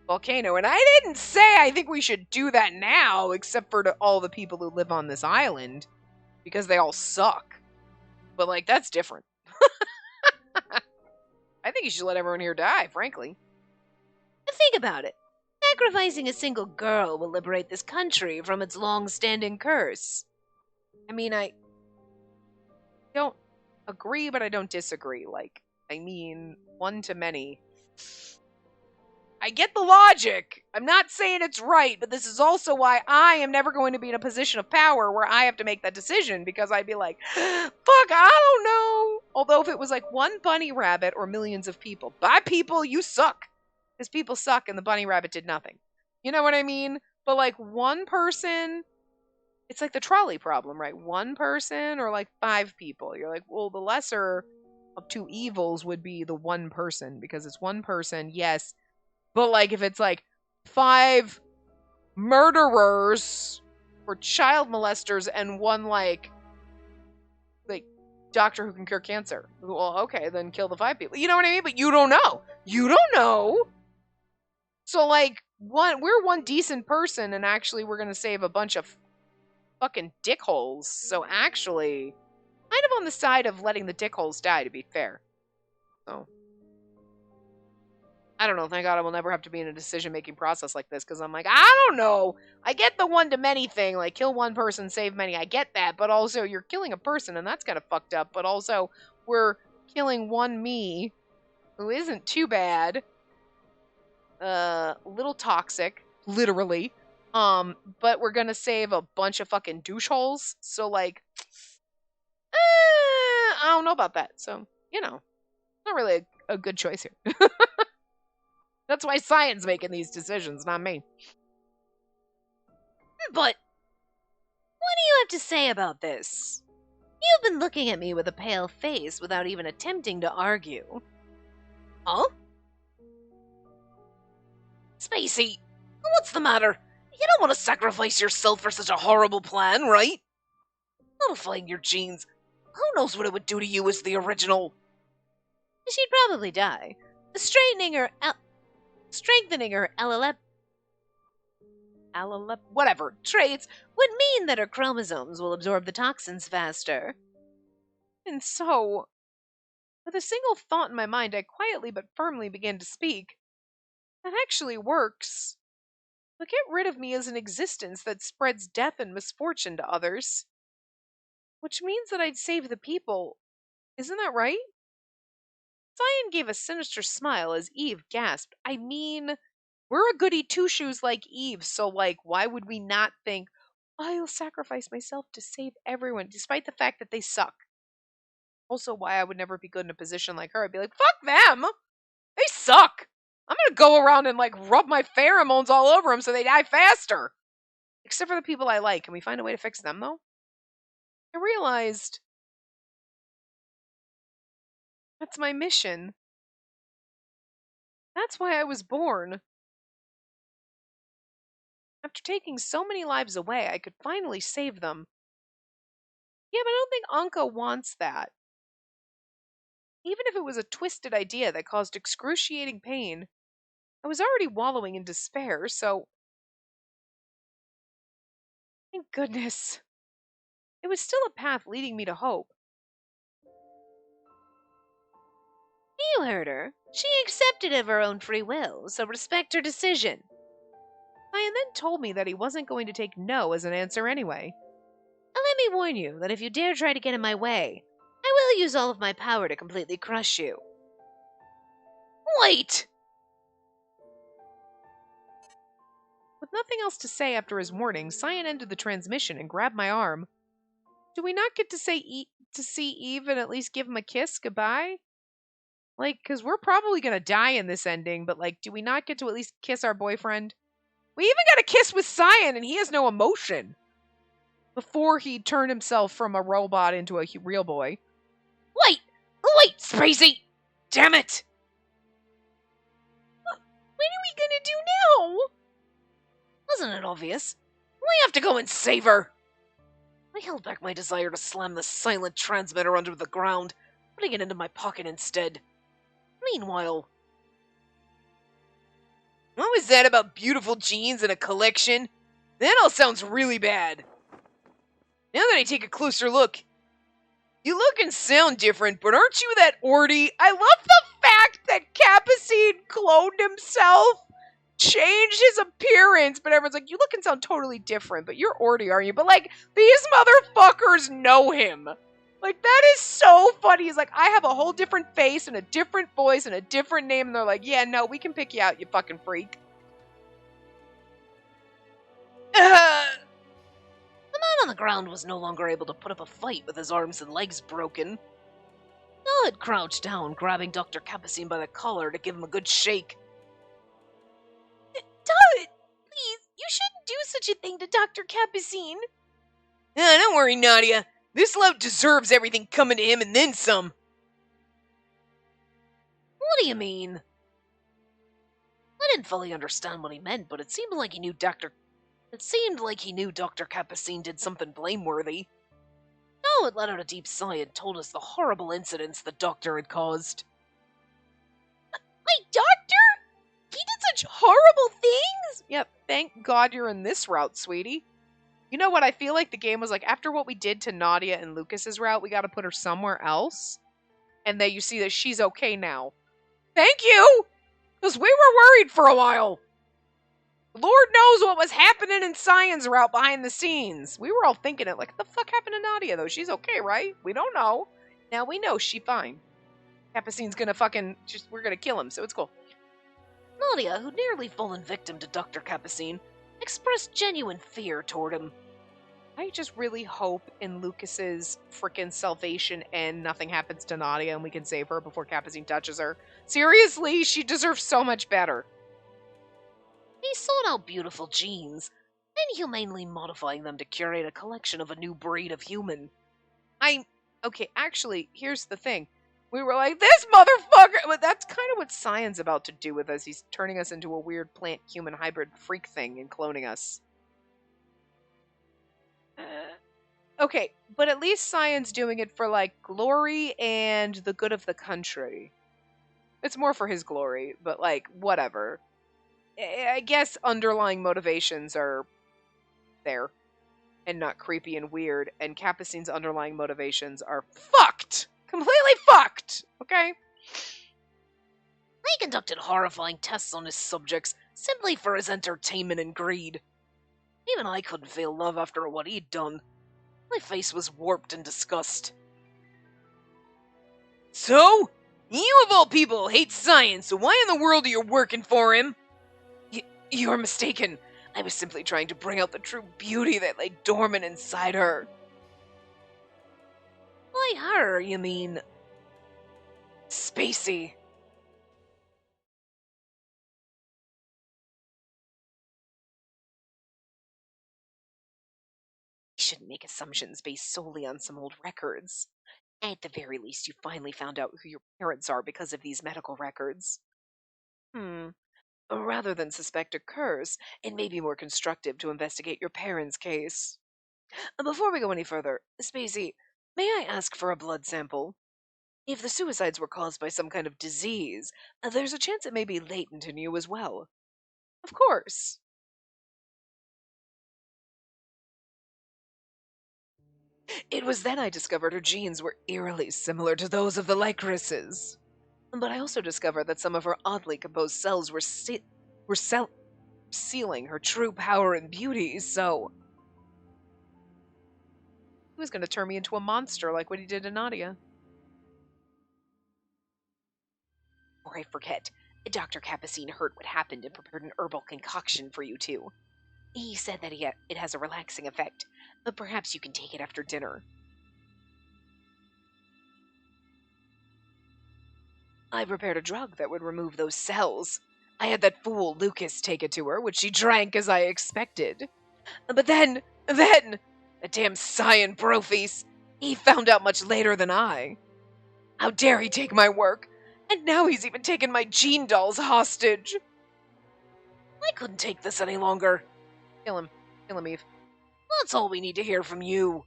volcano, and I didn't say I think we should do that now, except for to all the people who live on this island, because they all suck. But like that's different. I think you should let everyone here die, frankly.
Think about it. Sacrificing a single girl will liberate this country from its long-standing curse.
I mean, I don't agree, but I don't disagree. Like, I mean, one to many. I get the logic. I'm not saying it's right, but this is also why I am never going to be in a position of power where I have to make that decision, because I'd be like, fuck, I don't know. Although if it was like one bunny rabbit or millions of people, by people, you suck. Because people suck and the bunny rabbit did nothing. You know what I mean? But like one person, it's like the trolley problem, right? One person or like 5 people. You're like, well, the lesser of two evils would be the one person because it's one person, yes. But like if it's like 5 murderers or child molesters and one like doctor who can cure cancer. Well, okay, then kill the 5 people. You know what I mean? But you don't know. You don't know. So like we're one decent person and actually we're gonna save a bunch of fucking dickholes. So actually kind of on the side of letting the dickholes die, to be fair. So I don't know. Thank God I will never have to be in a decision-making process like this because I'm like, I don't know. I get the one-to-many thing, like kill one person, save many. I get that, but also you're killing a person, and that's kind of fucked up. But also we're killing one me, who isn't too bad. Little toxic, literally. But we're gonna save a bunch of fucking douche holes. So like, I don't know about that. So not really a good choice here. That's why science making these decisions, not me.
But what do you have to say about this? You've been looking at me with a pale face without even attempting to argue. Huh? Spacey, what's the matter? You don't want to sacrifice yourself for such a horrible plan, right? Modifying your genes. Who knows what it would do to you as the original? She'd probably die. Strengthening her whatever traits would mean that her chromosomes will absorb the toxins faster.
And so, with a single thought in my mind, I quietly but firmly began to speak. That actually works. But get rid of me as an existence that spreads death and misfortune to others. Which means that I'd save the people. Isn't that right? Cyan gave a sinister smile as Eve gasped. I mean, we're a goody two-shoes like Eve, so like, why would we not think, I'll sacrifice myself to save everyone, despite the fact that they suck? Also, why I would never be good in a position like her. I'd be like, fuck them! They suck! I'm gonna go around and like rub my pheromones all over them so they die faster! Except for the people I like. Can we find a way to fix them, though? I realized that's my mission. That's why I was born. After taking so many lives away, I could finally save them. Yeah, but I don't think Anka wants that. Even if it was a twisted idea that caused excruciating pain, I was already wallowing in despair, so. Thank goodness. It was still a path leading me to hope.
You heard her. She accepted of her own free will, so respect her decision.
Cyan then told me that he wasn't going to take no as an answer anyway.
Now let me warn you that if you dare try to get in my way, I will use all of my power to completely crush you.
Wait! With nothing else to say after his warning, Cyan ended the transmission and grabbed my arm. Do we not get to see Eve and at least give him a kiss goodbye? Like, because we're probably going to die in this ending, but like, do we not get to at least kiss our boyfriend? We even got a kiss with Cyan and he has no emotion. Before he turned himself from a robot into a real boy.
Wait, Spacey! Damn it!
What are we gonna do now?
Wasn't it obvious? We have to go and save her! I held back my desire to slam the silent transmitter under the ground, putting it into my pocket instead. Meanwhile...
What was that about beautiful jeans and a collection? That all sounds really bad. Now that I take a closer look, you look and sound different, but aren't you that Orty? I love the fact that Capucine cloned himself, changed his appearance, but everyone's like, you look and sound totally different, but you're Orty, aren't you? But like, these motherfuckers know him. Like, that is so funny. He's like, I have a whole different face and a different voice and a different name, and they're like, yeah, no, we can pick you out, you fucking freak.
The man on the ground was no longer able to put up a fight with his arms and legs broken. Todd crouched down, grabbing Dr. Capucine by the collar to give him a good shake.
Todd, please, you shouldn't do such a thing to Dr. Capucine. Don't worry, Nadia. This lout deserves everything coming to him and then some.
What do you mean? I didn't fully understand what he meant, but it seemed like he knew Dr. Capucine did something blameworthy. No, it let out a deep sigh and told us the horrible incidents the doctor had caused. My doctor? He did such horrible things?
Yep, thank God you're in this route, sweetie. You know what? I feel like the game was like, after what we did to Nadia and Lucas's route, we gotta put her somewhere else. And then you see that she's okay now. Thank you! Because we were worried for a while. Lord knows what was happening in Cyan's route behind the scenes. We were all thinking it, like, what the fuck happened to Nadia, though? She's okay, right? We don't know. Now we know she's fine. Capucine's gonna we're gonna kill him, so it's cool.
Nadia, who'd nearly fallen victim to Dr. Capucine, expressed genuine fear toward him.
I just really hope in Lucas's freaking salvation and nothing happens to Nadia and we can save her before Capucine touches her. Seriously, she deserves so much better.
He sought out beautiful genes, then humanely modifying them to curate a collection of a new breed of human.
Okay, actually, here's the thing. We were like, this motherfucker! But that's kind of what Cyan's about to do with us. He's turning us into a weird plant-human hybrid freak thing and cloning us. Okay, but at least Cyan's doing it for, like, glory and the good of the country. It's more for his glory, but, like, whatever. I guess underlying motivations are there and not creepy and weird, and Capucine's underlying motivations are fucked! Completely fucked! Okay?
He conducted horrifying tests on his subjects simply for his entertainment and greed. Even I couldn't feel love after what he'd done. My face was warped in disgust.
So? You of all people hate science, so why in the world are you working for him? You're mistaken. I was simply trying to bring out the true beauty that lay dormant inside her.
By her, you mean?
Spacey. You shouldn't make assumptions based solely on some old records. At the very least, you finally found out who your parents are because of these medical records. Rather than suspect a curse, it may be more constructive to investigate your parents' case. Before we go any further, Spacey, may I ask for a blood sample? If the suicides were caused by some kind of disease, there's a chance it may be latent in you as well. Of course. It was then I discovered her genes were eerily similar to those of the Lycrises. But I also discovered that some of her oddly composed cells were sealing her true power and beauty, so... He was going to turn me into a monster like what he did to Nadia. Before I forget, Dr. Capucine heard what happened and prepared an herbal concoction for you two. He said that it has a relaxing effect, but perhaps you can take it after dinner. I prepared a drug that would remove those cells. I had that fool Lucas take it to her, which she drank as I expected. But then, the damn Cyan Brofeast, he found out much later than I. How dare he take my work? And now he's even taken my gene dolls hostage.
I couldn't take this any longer.
Kill him, Eve.
That's all we need to hear from you.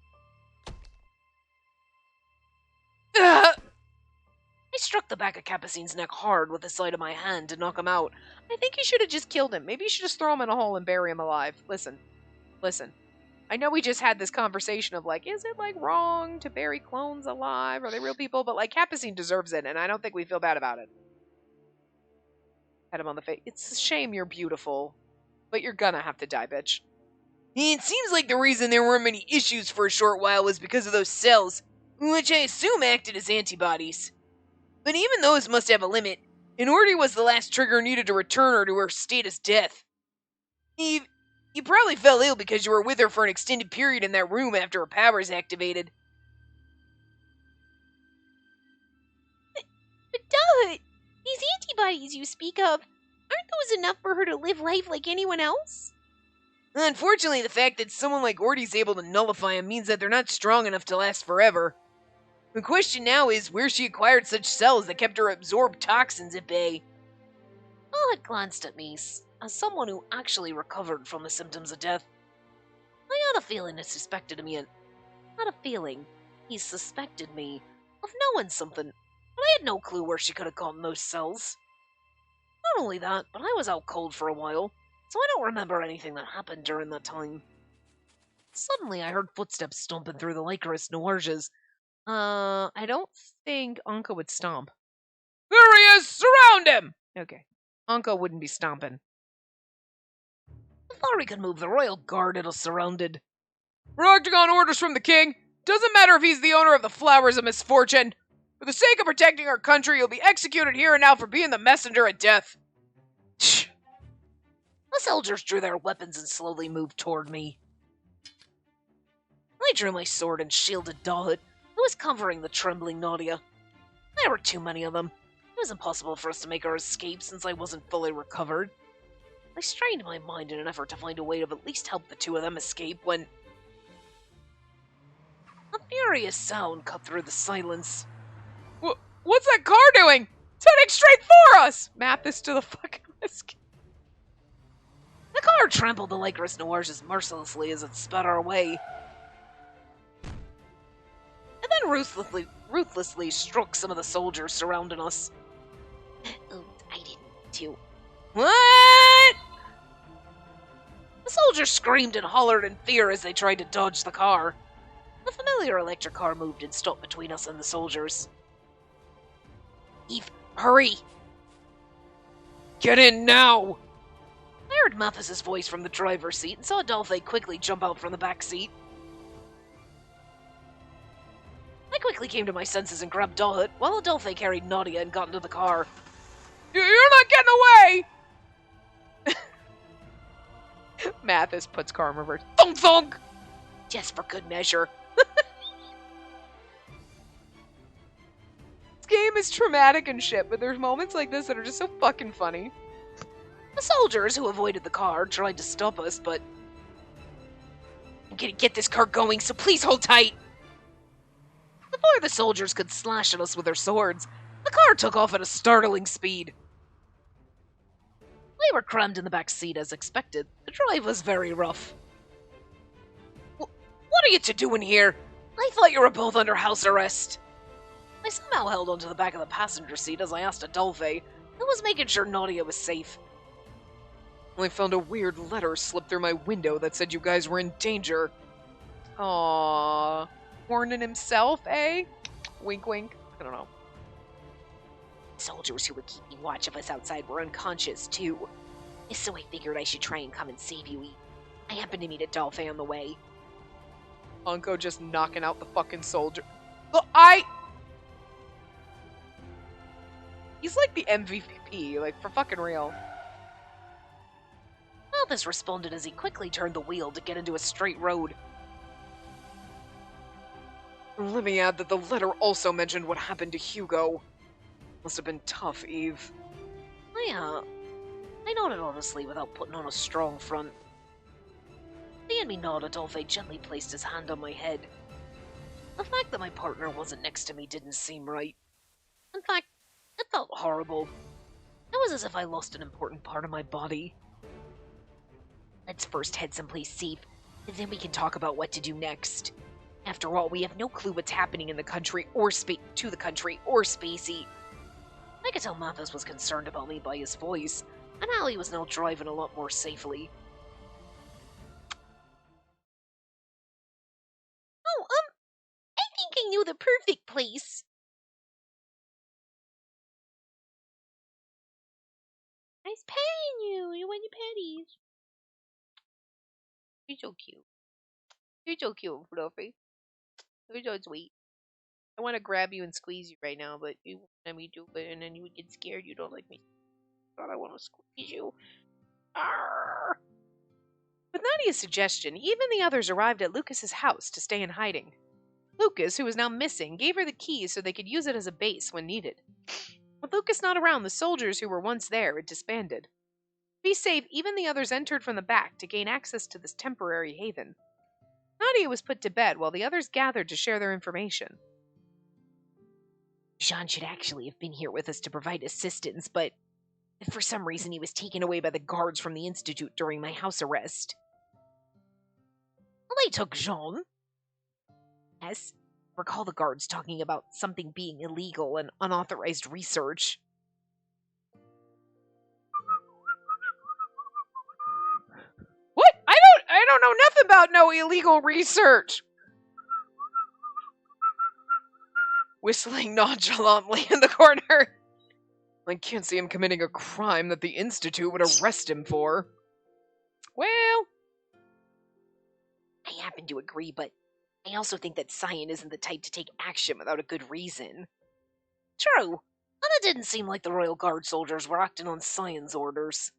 I struck the back of Capucine's neck hard with the side of my hand to knock him out.
I think you should have just killed him. Maybe you should just throw him in a hole and bury him alive. Listen. I know we just had this conversation of like, is it like wrong to bury clones alive? Are they real people? But like Capucine deserves it, and I don't think we feel bad about it. Pat him on the face. It's a shame you're beautiful, but you're gonna have to die, bitch. It seems like the reason there weren't many issues for a short while was because of those cells, which I assume acted as antibodies. But even those must have a limit. An order was the last trigger needed to return her to her state as death. Eve, you probably fell ill because you were with her for an extended period in that room after her powers activated.
But duh! These antibodies you speak of, aren't those enough for her to live life like anyone else?
Unfortunately, the fact that someone like Ordy's able to nullify him means that they're not strong enough to last forever. The question now is where she acquired such cells that kept her absorbed toxins at bay.
Paul had glanced at me as someone who actually recovered from the symptoms of death. I had a feeling he suspected me of knowing something, but I had no clue where she could have gotten those cells. Not only that, but I was out cold for a while, so I don't remember anything that happened during that time. Suddenly, I heard footsteps stomping through the Lycoris Noirges.
I don't think Anka would stomp. There he is! Surround him! Okay. Anka wouldn't be stomping.
Before we could move, the royal guard had us surrounded.
We're acting on orders from the king. Doesn't matter if he's the owner of the flowers of misfortune. For the sake of protecting our country, you'll be executed here and now for being the messenger of death.
The soldiers drew their weapons and slowly moved toward me. I drew my sword and shielded Dalit, who was covering the trembling Nadia. There were too many of them. It was impossible for us to make our escape since I wasn't fully recovered. I strained my mind in an effort to find a way to at least help the two of them escape when a furious sound cut through the silence.
What's that car doing? It's heading straight for us! Map this to the fucking risk.
The car trampled the Lycoris Noirges mercilessly as it sped our way, and then ruthlessly struck some of the soldiers surrounding us. Oh, I didn't do.
What?
The soldiers screamed and hollered in fear as they tried to dodge the car. The familiar electric car moved and stopped between us and the soldiers. Eve, hurry!
Get in now!
I heard Mathis' voice from the driver's seat and saw Adolphe quickly jump out from the back seat. I quickly came to my senses and grabbed Dalit, while Adolphe carried Nadia and got into the car.
You're not getting away! Mathis puts car in reverse. Thunk thunk!
Just for good measure.
This game is traumatic and shit, but there's moments like this that are just so fucking funny.
The soldiers who avoided the car tried to stop us, but I'm gonna get this car going, so please hold tight. Before the soldiers could slash at us with their swords, the car took off at a startling speed. We were crammed in the back seat as expected. The drive was very rough. What are you two doing here? I thought you were both under house arrest. I somehow held onto the back of the passenger seat as I asked Adolphe, who was making sure Nadia was safe.
I found a weird letter slip through my window that said you guys were in danger. Aww. Warning himself, eh? Wink wink. I don't know.
Soldiers who were keeping watch of us outside were unconscious, too. So I figured I should try and come and save you. I happened to meet Adolphe on the way.
Unco just knocking out the fucking soldier. He's like the MVP, like, for fucking real.
Malthus responded as he quickly turned the wheel to get into a straight road.
Let me add that the letter also mentioned what happened to Hugo. Must have been tough, Eve.
I nodded honestly without putting on a strong front. Seeing me nod, Adolphe gently placed his hand on my head. The fact that my partner wasn't next to me didn't seem right. In fact, it felt horrible. It was as if I lost an important part of my body. Let's first head someplace safe, and then we can talk about what to do next. After all, we have no clue what's happening in the country or Spacey. I could tell Mathis was concerned about me by his voice, and how he was now driving a lot more safely. Oh, I think I knew the perfect place. I was petting you. You want your petties? You're so cute. You're so cute, Fluffy. You're so sweet.
I want to grab you and squeeze you right now, but you won't let me do it, and then you would get scared. You don't like me. God, I want to squeeze you. Arrgh. With Nadia's suggestion, even the others arrived at Lucas's house to stay in hiding. Lucas, who was now missing, gave her the keys so they could use it as a base when needed. With Lucas not around, the soldiers who were once there had disbanded. be safe, even the others entered from the back to gain access to this temporary haven. Nadia was put to bed while the others gathered to share their information.
Jean should actually have been here with us to provide assistance, but for some reason he was taken away by the guards from the Institute during my house arrest. Well, they took Jean. Yes, recall the guards talking about something being illegal and unauthorized research.
What? I don't know nothing about no illegal research. Whistling nonchalantly in the corner. I can't see him committing a crime that the Institute would arrest him for. Well,
I happen to agree, but I also think that Cyan isn't the type to take action without a good reason. True, but it didn't seem like the Royal Guard soldiers were acting on Cyan's orders.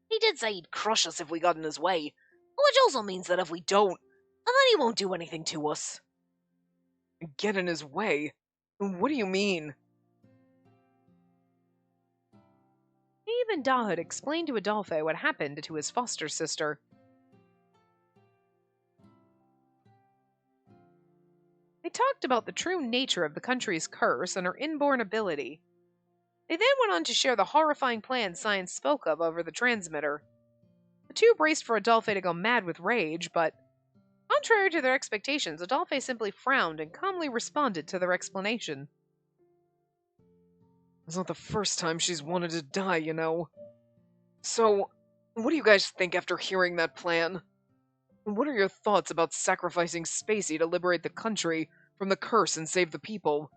He did say he'd crush us if we got in his way, which also means that if we don't, then he won't do anything to us.
Get in his way? What do you mean? Even Dahud explained to Adolphe what happened to his foster sister. They talked about the true nature of the country's curse and her inborn ability. They then went on to share the horrifying plan Science spoke of over the transmitter. The two braced for Adolphe to go mad with rage, but contrary to their expectations, Adolphe simply frowned and calmly responded to their explanation. It's not the first time she's wanted to die, you know. So, what do you guys think after hearing that plan? What are your thoughts about sacrificing Spacey to liberate the country from the curse and save the people?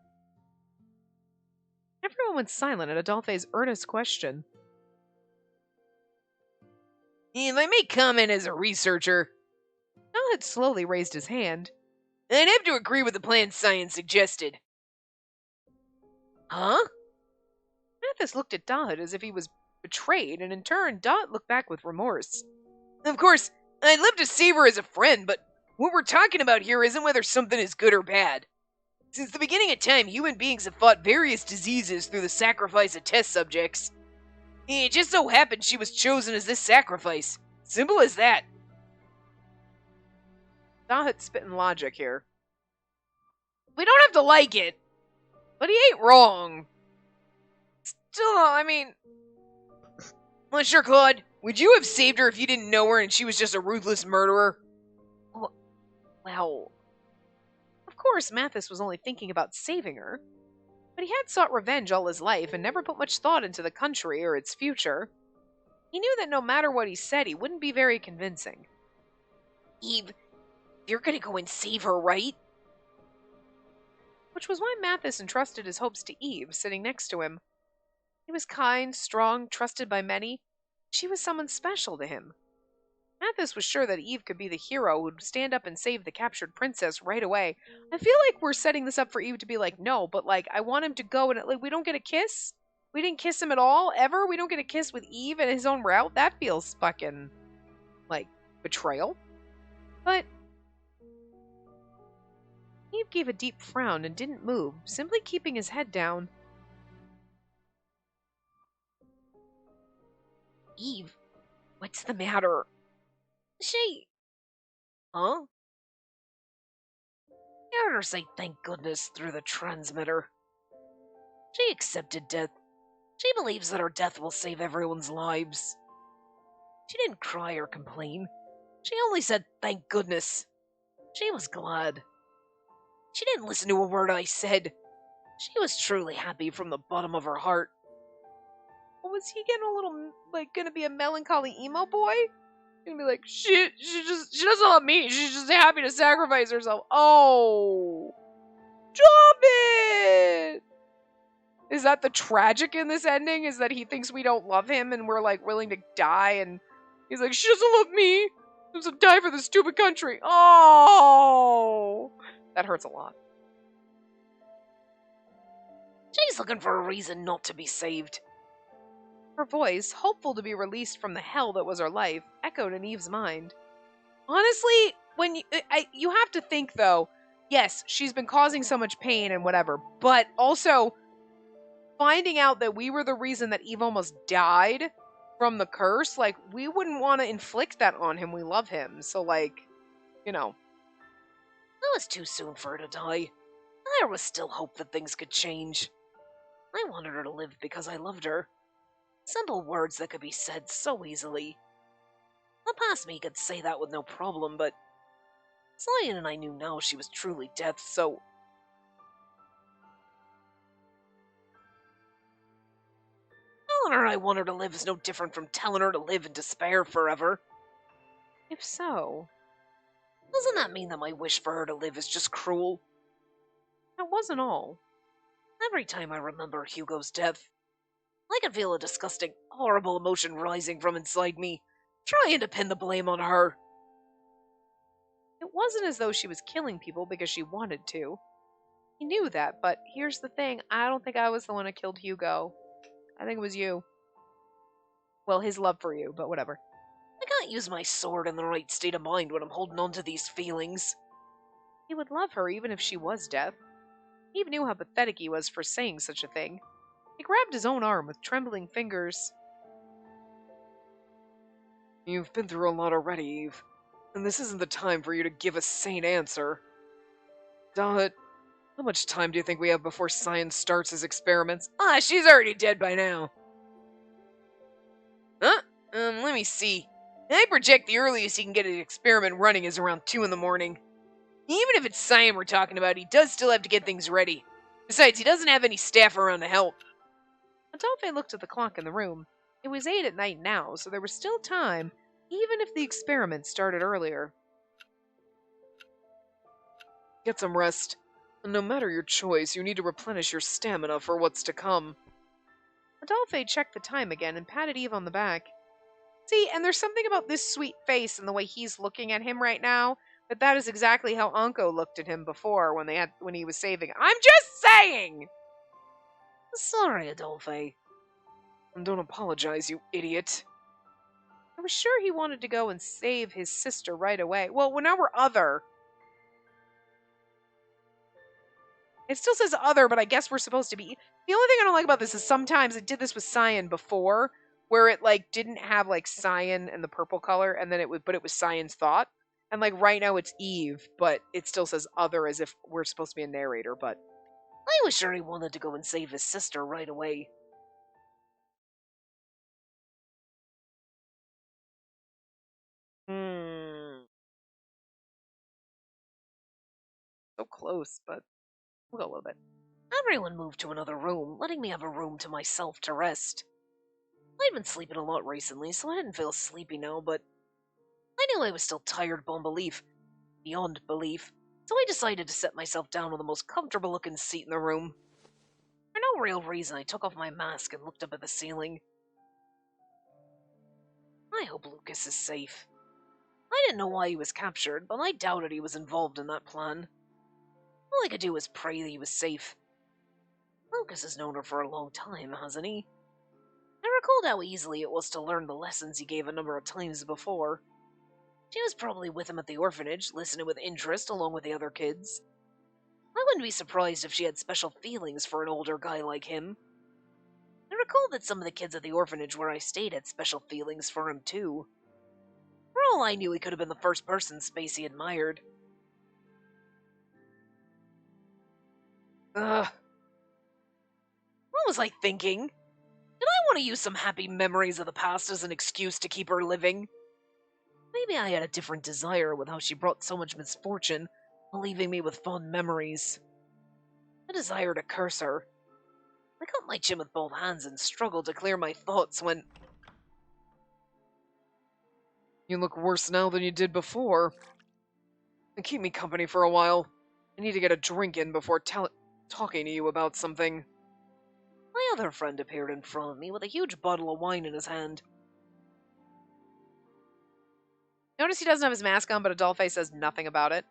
Everyone went silent at Adolphe's earnest question. If I may comment as a researcher, Al had slowly raised his hand. I'd have to agree with the plan Science suggested. Huh? Mathis looked at Dot as if he was betrayed, and in turn, Dot looked back with remorse. Of course, I'd love to save her as a friend, but what we're talking about here isn't whether something is good or bad. Since the beginning of time, human beings have fought various diseases through the sacrifice of test subjects. It just so happened she was chosen as this sacrifice. Simple as that. Dahut's spitting logic here. We don't have to like it, but he ain't wrong. Still, I mean... Well, sure, Claude. Would you have saved her if you didn't know her and she was just a ruthless murderer? Well... Of course, Mathis was only thinking about saving her, but he had sought revenge all his life and never put much thought into the country or its future. He knew that no matter what he said, he wouldn't be very convincing. Eve, you're gonna go and save her, right? Which was why Mathis entrusted his hopes to Eve, sitting next to him. He was kind, strong, trusted by many. She was someone special to him. Mathis was sure that Eve could be the hero who'd stand up and save the captured princess right away. I feel like we're setting this up for Eve to be like, no, but like, I want him to go and like, we don't get a kiss? We didn't kiss him at all, ever? We don't get a kiss with Eve and his own route? That feels fucking, like, betrayal. But Eve gave a deep frown and didn't move, simply keeping his head down. Eve, what's the matter? She... Huh? You heard her say thank goodness through the transmitter. She accepted death. She believes that her death will save everyone's lives. She didn't cry or complain. She only said thank goodness. She was glad. She didn't listen to a word I said. She was truly happy from the bottom of her heart. Was he getting a little, like, gonna be a melancholy emo boy? Gonna be like, she doesn't love me. She's just happy to sacrifice herself. Oh, stop it! Is that the tragic in this ending? Is that he thinks we don't love him and we're like willing to die? And he's like, she doesn't love me. She doesn't die for this stupid country. Oh, that hurts a lot. She's looking for a reason not to be saved. Her voice, hopeful to be released from the hell that was her life, echoed in Eve's mind. Honestly, when you have to think, though, yes, she's been causing so much pain and whatever, but also finding out that we were the reason that Eve almost died from the curse, like, we wouldn't want to inflict that on him. We love him. So, like, you know.
It was too soon for her to die. There was still hope that things could change. I wanted her to live because I loved her. Simple words that could be said so easily. The past me could say that with no problem, but Cyan and I knew now she was truly death, so telling her I want her to live is no different from telling her to live in despair forever.
If so,
Doesn't that mean that my wish for her to live is just cruel?
that wasn't all.
Every time I remember Hugo's death, I can feel a disgusting, horrible emotion rising from inside me, trying to pin the blame on her.
It wasn't as though she was killing people because she wanted to. He knew that, but here's the thing. I don't think I was the one who killed Hugo. I think it was you. Well, his love for you, but whatever.
I can't use my sword in the right state of mind when I'm holding on to these feelings.
He would love her even if she was death. He even knew how pathetic he was for saying such a thing. He grabbed his own arm with trembling fingers.
You've been through a lot already, Eve, and this isn't the time for you to give a sane answer. Dot, how much time do you think we have before Cyan starts his experiments?
Ah, she's already dead by now.
Huh? Let me see. I project the earliest he can get an experiment running is around 2 in the morning. Even if it's Cyan we're talking about, he does still have to get things ready. Besides, he doesn't have any staff around to help.
Adolphe looked at the clock in the room. It was 8 at night now, so there was still time, even if the experiment started earlier.
Get some rest. And no matter your choice, you need to replenish your stamina for what's to come.
Adolphe checked the time again and patted Eve on the back. See, and there's something about this sweet face and the way he's looking at him right now, that is exactly how Anko looked at him before when he was saving. I'm just saying!
Sorry, Adolphe.
And don't apologize, you idiot.
I was sure he wanted to go and save his sister right away. Well, now we're other. It still says other, but I guess we're supposed to be. The only thing I don't like about this is sometimes it did this with Cyan before, where it like didn't have like Cyan and the purple color, and then it was Cyan's thought. And like right now it's Eve, but it still says other as if we're supposed to be a narrator, but
I was sure he wanted to go and save his sister right away.
So close, but we'll go a little bit.
Everyone moved to another room, letting me have a room to myself to rest. I'd been sleeping a lot recently, so I didn't feel sleepy now, but I knew I was still tired beyond belief, so I decided to set myself down on the most comfortable looking seat in the room. For no real reason, I took off my mask and looked up at the ceiling. I hope Lucas is safe. I didn't know why he was captured, but I doubted he was involved in that plan. All I could do was pray that he was safe. Lucas has known her for a long time, hasn't he? I recalled how easily it was to learn the lessons he gave a number of times before. She was probably with him at the orphanage, listening with interest along with the other kids. I wouldn't be surprised if she had special feelings for an older guy like him. I recalled that some of the kids at the orphanage where I stayed had special feelings for him too. For all I knew, he could have been the first person Spacey admired.
Ugh.
What was I thinking? Did I want to use some happy memories of the past as an excuse to keep her living? Maybe I had a different desire with how she brought so much misfortune, leaving me with fond memories. A desire to curse her. I caught my chin with both hands and struggled to clear my thoughts when...
You look worse now than you did before. And keep me company for a while. I need to get a drink in before talking to you about something.
My other friend appeared in front of me with a huge bottle of wine in his hand.
Notice he doesn't have his mask on, but Adolphe says nothing about it.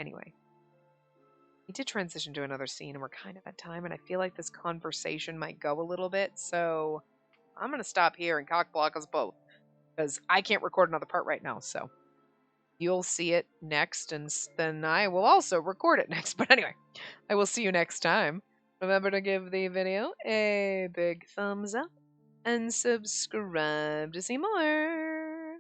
Anyway. We did transition to another scene, and we're kind of at time, and I feel like this conversation might go a little bit, so I'm going to stop here and cock block us both, because I can't record another part right now, so you'll see it next, and then I will also record it next. But anyway, I will see you next time. Remember to give the video a big thumbs up and subscribe to see more.